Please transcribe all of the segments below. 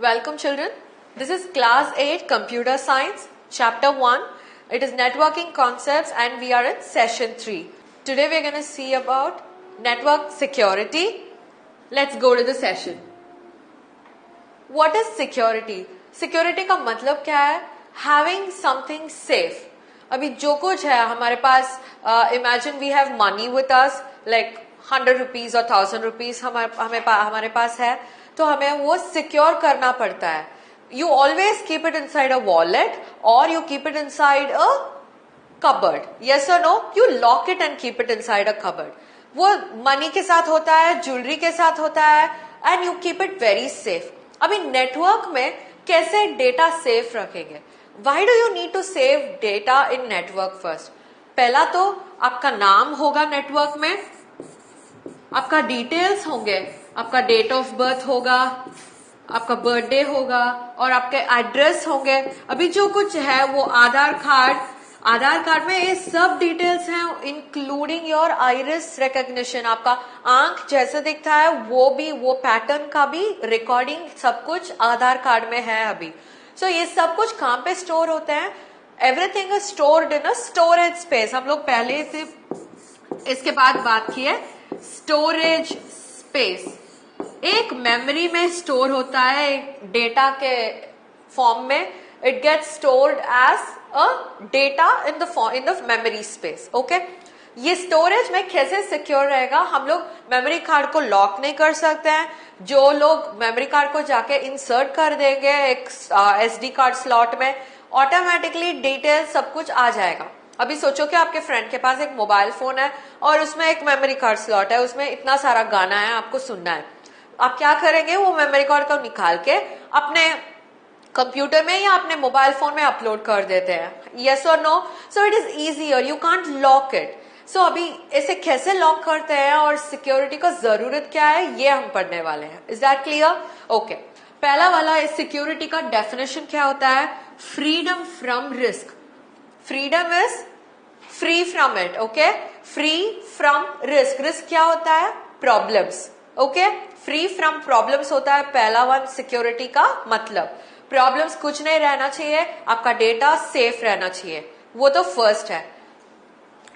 Welcome children. This is class 8 computer science chapter 1. It is networking concepts and we are in session 3. Today we are going to see about network security. Let's go to the session. What is security? Security का मतलब क्या है? Having something safe. अभी जो कुछ है हमारे पास, imagine we have money with us like 100 rupees or 1000 rupees हमारे पास है, तो हमें वो सिक्योर करना पड़ता है. You always keep it inside a wallet or you keep it inside a cupboard. Yes or no? You lock it and keep it inside a cupboard. वो money के साथ होता है, ज्वेलरी के साथ होता है, and you keep it very safe. अभी नेटवर्क में कैसे डेटा सेफ रखेंगे? Why do you need to save data in network first? पहला तो आपका नाम होगा नेटवर्क में, आपका डिटेल्स होंगे, आपका डेट ऑफ बर्थ होगा, आपका बर्थडे होगा और आपके एड्रेस होंगे. अभी जो कुछ है वो आधार कार्ड में ये सब डिटेल्स हैं, इंक्लूडिंग योर आइरिस रिकॉग्निशन. आपका आंख जैसे दिखता है वो पैटर्न का भी रिकॉर्डिंग सब कुछ आधार कार्ड में है अभी. सो ये सब कुछ कहाँ पे स्टोर होते हैं? Everything is stored in a storage space. हम लोग पहले से इसके बाद बात की है स्टोरेज स्पेस. एक मेमोरी में स्टोर होता है डेटा के फॉर्म में. It gets stored as a data in the memory space. Okay, ये स्टोरेज में कैसे सिक्योर रहेगा? हम लोग मेमोरी कार्ड को लॉक नहीं कर सकते हैं. जो लोग मेमोरी कार्ड को जाके इंसर्ट कर देंगे एक SD कार्ड स्लॉट में, ऑटोमेटिकली डिटेल सब कुछ आ जाएगा. अभी सोचो कि आपके फ्रेंड के पास एक मोबाइल फोन है और उसमें एक मेमोरी कार्ड स्लॉट है, उसमें इतना सारा गाना है, आपको सुनना है. आप क्या करेंगे? वो मेमोरी कार्ड को निकाल के अपने कंप्यूटर में या अपने मोबाइल फोन में अपलोड कर देते हैं. यस और no? So it is easier, you can't lock it. So अभी इसे कैसे लॉक करते हैं और सिक्योरिटी का जरूरत क्या है, ये हम पढ़ने वाले हैं. Is that clear? ओके, पहला वाला सिक्योरिटी का डेफिनेशन क्या होता है? Freedom from risk. Freedom is free from it. Okay, free from risk. Risk क्या होता है? Problems. Okay, free from problems होता है पहला वन सिक्योरिटी का मतलब. प्रॉब्लम्स कुछ नहीं रहना चाहिए, आपका डेटा सेफ रहना चाहिए, वो तो फर्स्ट है.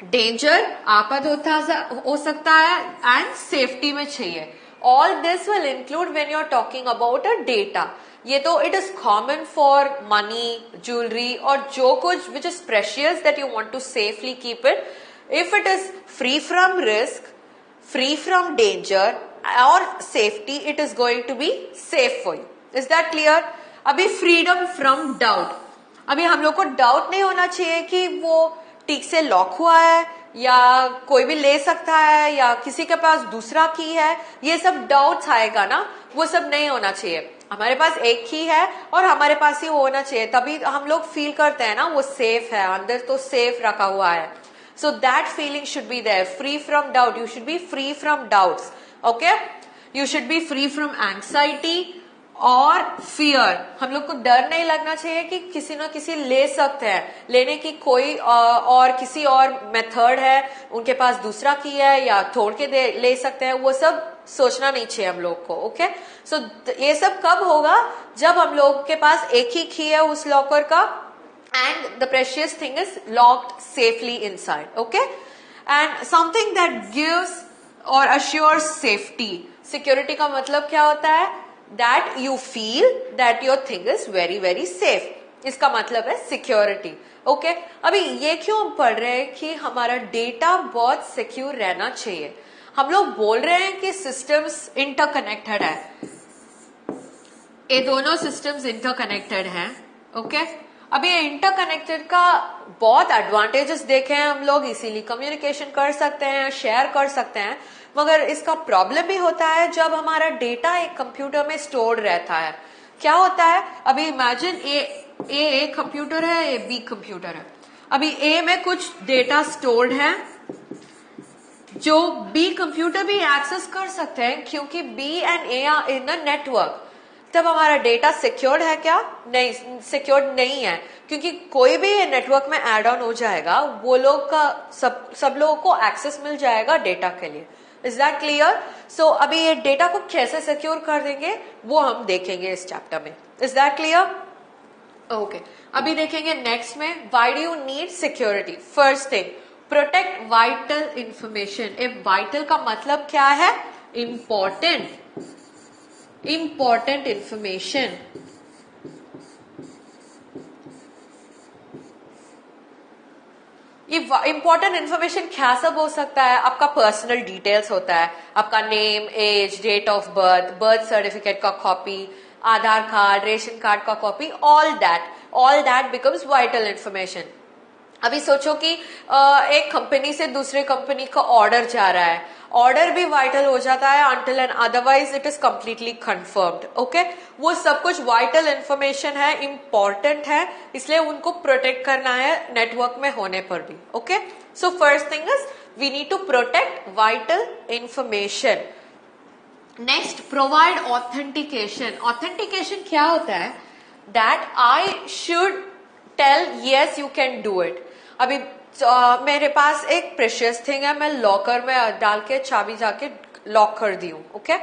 डेंजर आपद हो सकता है एंड सेफ्टी में चाहिए. All this will include when you are talking about a data. ये तो it is common for money, jewellery और जो कुछ which is precious that you want to safely keep it. If it is free from risk, free from danger or safety, it is going to be safe for you. Is that clear? अभी freedom from doubt. अभी हम लोग को doubt नहीं होना चाहिए कि वो ठीक से लॉक हुआ है या कोई भी ले सकता है या किसी के पास दूसरा की है. ये सब डाउट्स आएगा ना, वो सब नहीं होना चाहिए. हमारे पास एक की है और हमारे पास ही होना चाहिए, तभी हम लोग फील करते हैं ना वो सेफ है, अंदर तो सेफ रखा हुआ है. So that feeling should be there. Free from doubt. You should be free from doubts. Okay? You should be free from anxiety और fear. हम लोग को डर नहीं लगना चाहिए कि किसी न किसी ले सकते हैं. लेने की कोई और किसी और मेथड है, उनके पास दूसरा की है या तोड़ के ले सकते हैं, वो सब सोचना नहीं चाहिए हम लोग को. ओके, सो ये सब कब होगा? जब हम लोग के पास एक ही की है उस लॉकर का and the precious thing is locked safely inside. Okay, and something that gives or assures safety. Security का मतलब क्या होता है? That you feel that your thing is very very safe. इसका मतलब है security. Okay, अभी ये क्यों हम पढ़ रहे हैं कि हमारा डेटा बहुत सिक्योर रहना चाहिए? हम लोग बोल रहे हैं कि सिस्टम्स इंटरकनेक्टेड है, ये दोनों सिस्टम्स इंटरकनेक्टेड हैं. ओके, अभी इंटरकनेक्टेड का बहुत एडवांटेजेस देखे हैं हम लोग, इसीलिए कम्युनिकेशन कर सकते हैं, शेयर कर सकते हैं. मगर इसका प्रॉब्लम भी होता है जब हमारा डेटा एक कंप्यूटर में स्टोर्ड रहता है. क्या होता है? अभी इमेजिन ए कंप्यूटर है, ए बी कंप्यूटर है. अभी ए में कुछ डेटा स्टोर्ड है जो बी कंप्यूटर भी एक्सेस कर सकते हैं, क्योंकि B and A are in a network. तब हमारा डेटा सिक्योर्ड है क्या? नहीं, सिक्योर्ड नहीं है, क्योंकि कोई भी नेटवर्क में एड ऑन हो जाएगा, वो लोग का सब लोगों को एक्सेस मिल जाएगा डेटा के लिए. Is that clear? सो अभी ये डेटा को कैसे सिक्योर कर देंगे वो हम देखेंगे इस चैप्टर में. Is that clear? ओके, अभी देखेंगे नेक्स्ट में why do you need security. First thing, protect vital information. A vital का मतलब क्या है? Important information. ये इंपॉर्टेंट इन्फॉर्मेशन क्या सब हो सकता है? आपका पर्सनल डिटेल्स होता है, आपका name, age, date of birth, birth certificate का copy, Aadhaar card, ration card का copy, all that becomes vital information. अभी सोचो कि एक कंपनी से दूसरे कंपनी का ऑर्डर जा रहा है, ऑर्डर भी वाइटल हो जाता है until and otherwise it is completely confirmed. Okay, वो सब कुछ वाइटल इंफॉर्मेशन है, इंपॉर्टेंट है, इसलिए उनको प्रोटेक्ट करना है नेटवर्क में होने पर भी. Okay, so first thing is we need to protect vital information. Next, provide authentication. Authentication क्या होता है? That I should tell yes you can do it. अभी मेरे पास एक प्रेशियस थिंग है, मैं लॉकर में डाल के चाबी जाके लॉक कर दी हूं. ओके,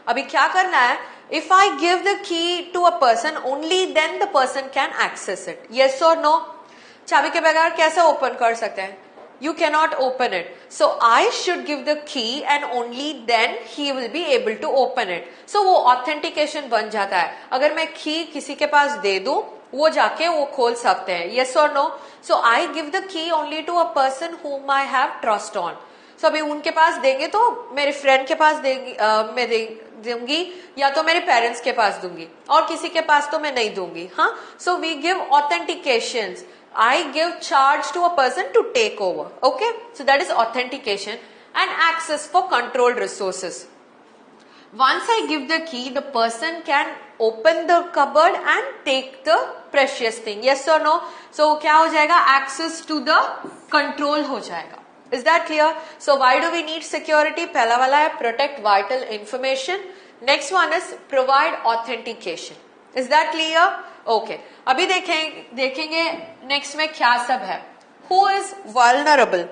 अभी क्या करना है? If I give the key to a person only then the person can access it. Yes और नो? चाबी के बगैर कैसे ओपन कर सकते हैं? You cannot open it. So I should give the key and only then he will be able to open it. So वो authentication बन जाता है. अगर मैं key किसी के पास दे दूं, वो जाके वो खोल सकते हैं. Yes or no? So I give the key only to a person whom I have trust on. So अभी उनके पास देंगे तो मेरे फ्रेंड के पास देंगी, मैं दूंगी, या तो मेरे पेरेंट्स के पास दूंगी, और किसी के पास तो मैं नहीं दूंगी. हाँ, so we give authentications. I give charge to a person to take over. Okay, so that is authentication. And access for controlled resources. Once I give the key, the person can open the cupboard and take the precious thing. Yes or no? So क्या हो जाएगा? Access to the control हो जाएगा. Is that clear? So why do we need security? पहला वाला है protect vital information. Next one is provide authentication. Is that clear? Okay, अभी देखेंगे नेक्स्ट में क्या सब है. Who is vulnerable.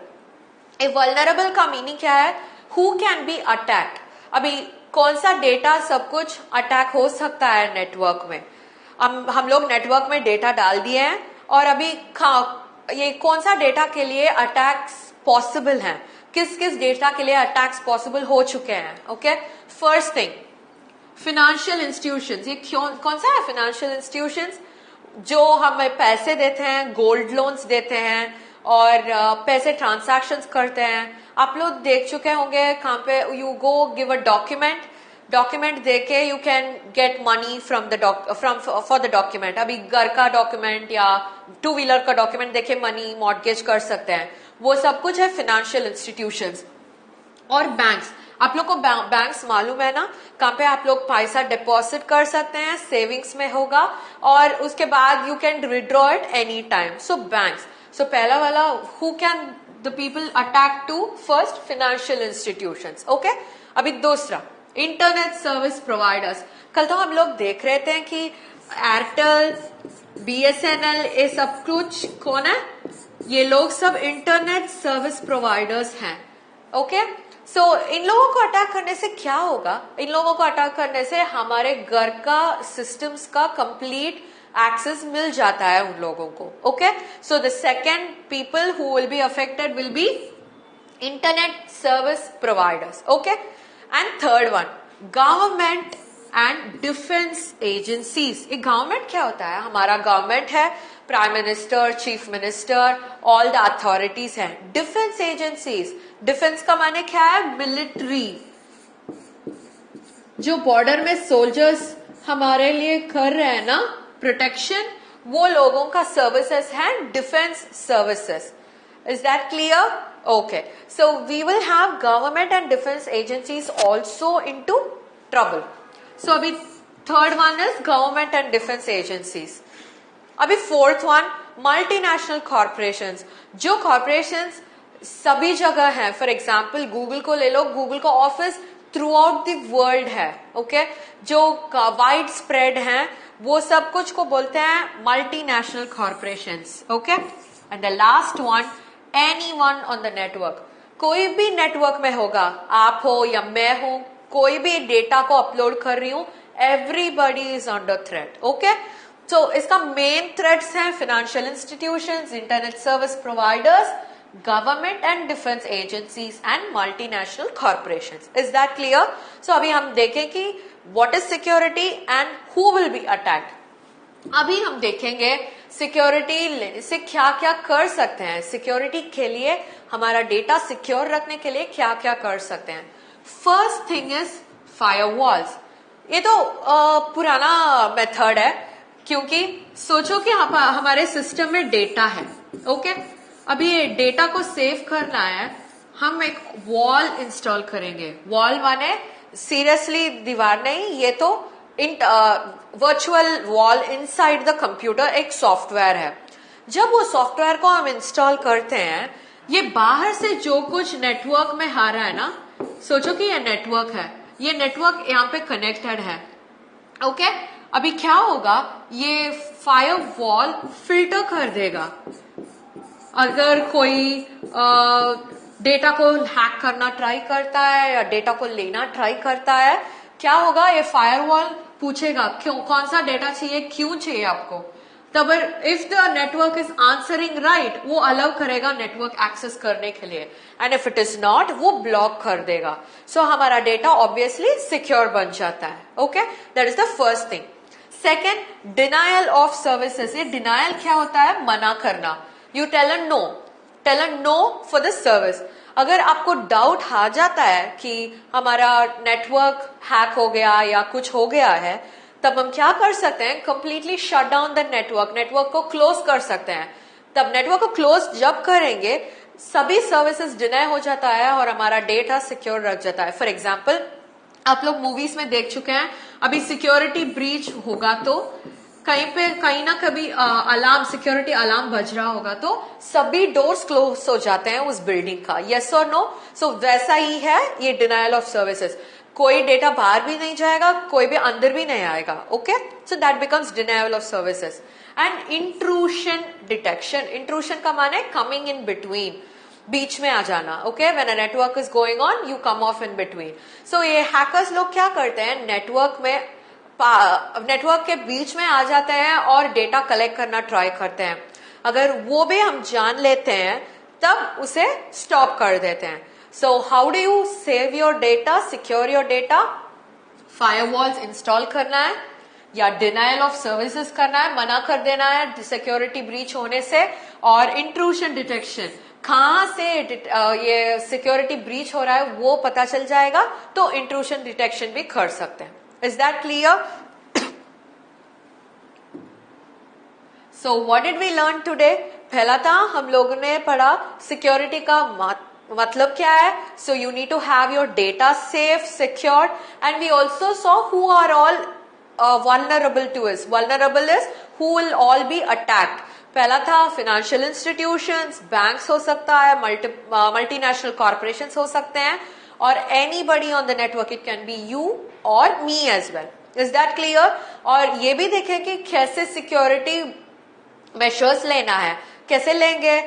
A vulnerable का मीनिंग क्या है? Who can be attacked. अभी कौन सा डेटा सब कुछ अटैक हो सकता है नेटवर्क में? हम लोग नेटवर्क में डेटा डाल दिए हैं, और अभी ये कौन सा डेटा के लिए अटैक्स पॉसिबल हैं, किस किस डेटा के लिए अटैक्स पॉसिबल हो चुके हैं. Okay, first thing, financial institutions. ये कौन सा है? फिनेंशियल इंस्टीट्यूशंस जो हमें पैसे देते हैं, गोल्ड लोन्स देते हैं, और पैसे ट्रांजैक्शंस करते हैं. आप लोग देख चुके होंगे कहाँ पे you go give a document देके you can get money for the document. अभी घर का डॉक्यूमेंट या 2 व्हीलर का डॉक्यूमेंट देके मनी मॉर्गेज कर सकते हैं. वो सब कुछ है फिनेंशियल इंस्टीट्यूशंस. और बैंक्स, आप लोग को बैंक्स मालूम है ना, कहाँ पे आप लोग पैसा डिपॉजिट कर सकते हैं, सेविंग्स में होगा, और उसके बाद you can withdraw it any time. So banks. So पहला वाला, who can the people attack to? First, financial institutions. Okay, अभी दूसरा, इंटरनेट सर्विस प्रोवाइडर्स. कल तो हम लोग देख रहे थे कि एयरटेल, BSNL, ये सब कुछ कौन है? ये लोग सब इंटरनेट सर्विस प्रोवाइडर्स हैं. ओके, सो इन लोगों को अटैक करने से क्या होगा? इन लोगों को अटैक करने से हमारे घर का सिस्टम्स का कंप्लीट एक्सेस मिल जाता है उन लोगों को. Okay, so the second people who will be affected will be internet service providers. Okay, and third one, government and defence agencies. ये गवर्नमेंट क्या होता है? हमारा गवर्नमेंट है, prime minister, chief minister, all the authorities हैं. Defence agencies, defence का माने क्या है? मिलिट्री. जो बॉर्डर में सोल्जर्स हमारे लिए कर रहे हैं ना प्रोटेक्शन, वो लोगों का सर्विसेज है defence services. Is that clear? Okay, so we will have government and defence agencies also into trouble. So अभी third one is government and defence agencies. अभी फोर्थ वन, मल्टीनेशनल कॉर्पोरेशंस. जो corporations सभी जगह है, for example Google को ले लो, Google का office throughout the world है. ओके, जो वाइड स्प्रेड है, वो सब कुछ को बोलते हैं multinational corporations. Okay, and the last one, anyone on the network. कोई भी नेटवर्क में होगा, आप हो या मैं हूं, कोई भी डेटा को अपलोड कर रही हूं, everybody is under threat. Okay, तो इसका मेन थ्रेट्स हैं financial institutions, internet service providers, government and defence agencies and multinational corporations. Is that clear? So अभी हम देखें कि what is security and who will be attacked. अभी हम देखेंगे सिक्योरिटी से क्या क्या कर सकते हैं, सिक्योरिटी के लिए हमारा डेटा सिक्योर रखने के लिए क्या क्या कर सकते हैं. First thing is firewalls. ये तो पुराना मेथड है, क्योंकि सोचो कि हमारे सिस्टम में डेटा है. ओके, अभी ये डेटा को सेव करना है, हम एक वॉल इंस्टॉल करेंगे. वॉल माने सीरियसली दीवार नहीं, ये तो virtual wall inside the computer एक सॉफ्टवेयर है. जब वो सॉफ्टवेयर को हम इंस्टॉल करते हैं, ये बाहर से जो कुछ नेटवर्क में आ रहा है ना, सोचो कि ये नेटवर्क है, ये नेटवर्क यहाँ पे कनेक्टेड है. ओके, अभी क्या होगा, ये फायरवॉल फिल्टर कर देगा. अगर कोई डेटा को हैक करना ट्राई करता है या डेटा को लेना ट्राई करता है, क्या होगा, ये फायरवॉल पूछेगा क्यों, कौन सा डेटा चाहिए, क्यों चाहिए आपको. तब if the network is answering right, वो अलाउ करेगा नेटवर्क एक्सेस करने के लिए, and if it is not, वो ब्लॉक कर देगा. सो हमारा डेटा ऑब्वियसली सिक्योर बन जाता है. Okay, that is the first thing. Second, denial of services. ये डिनायल क्या होता है, मना करना. You tell a no for the service. अगर आपको डाउट आ जाता है कि हमारा नेटवर्क हैक हो गया या कुछ हो गया है, तब हम क्या कर सकते हैं, completely shut down the network को क्लोज कर सकते हैं. तब नेटवर्क को क्लोज जब करेंगे, सभी सर्विसेज डिनाय हो जाता है और हमारा डेटा सिक्योर रख जाता है. फॉर एग्जाम्पल, आप लोग मूवीज में देख चुके हैं, अभी सिक्योरिटी ब्रीच होगा तो कहीं ना कभी अलार्म, सिक्योरिटी अलार्म बज रहा होगा, तो सभी डोर्स क्लोज हो जाते हैं उस बिल्डिंग का. यस और नो? सो वैसा ही है ये डिनायल ऑफ सर्विसेज. कोई डेटा बाहर भी नहीं जाएगा, कोई भी अंदर भी नहीं आएगा. Okay, so that becomes denial of services. And intrusion detection. Intrusion का माने कमिंग इन बिटवीन, बीच में आ जाना. Okay, when a network is going on, you come off in between. So ये हैकर्स लोग क्या करते हैं, नेटवर्क के बीच में आ जाते हैं और डेटा कलेक्ट करना ट्राई करते हैं. अगर वो भी हम जान लेते हैं, तब उसे स्टॉप कर देते हैं. So how do you save your data, secure your data? Firewalls install करना है या डिनायल ऑफ सर्विसेज करना है, मना कर देना है सिक्योरिटी ब्रीच होने से. और इंट्रूशन डिटेक्शन, कहां से ये सिक्योरिटी ब्रीच हो रहा है वो पता चल जाएगा, तो इंट्रूशन डिटेक्शन भी कर सकते हैं. Is that clear? So what did we learn today? पहला था हम लोगों ने पढ़ा सिक्योरिटी का मतलब क्या है. So you need to have your data safe, secured, and we also saw who are all vulnerable to us. Vulnerable is who will all be attacked. पहला था फाइनेंशियल इंस्टीट्यूशंस, बैंक्स हो सकता है, मल्टीनेशनल कॉर्पोरेशंस हो सकते हैं, और anybody on the network. It can be you or me as well. Is that clear? और ये भी देखें कि कैसे सिक्योरिटी मेजर्स लेना है. कैसे लेंगे?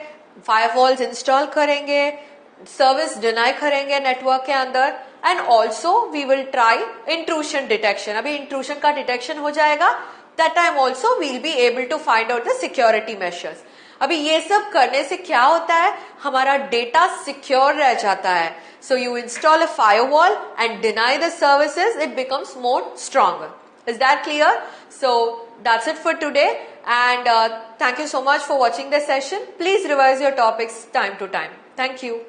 फायरवॉल्स इंस्टॉल करेंगे, सर्विस डिनाई करेंगे नेटवर्क के अंदर, and also we will try intrusion detection. अभी इंट्रूशन का डिटेक्शन हो जाएगा, that time also we'll be able to find out the security measures. अभी ये सब करने से क्या होता है, हमारा डेटा सिक्योर रह जाता है. So you install a firewall and deny the services, it becomes more stronger. Is that clear? So that's it for today, and thank you so much for watching this session. Please revise your topics time to time. Thank you.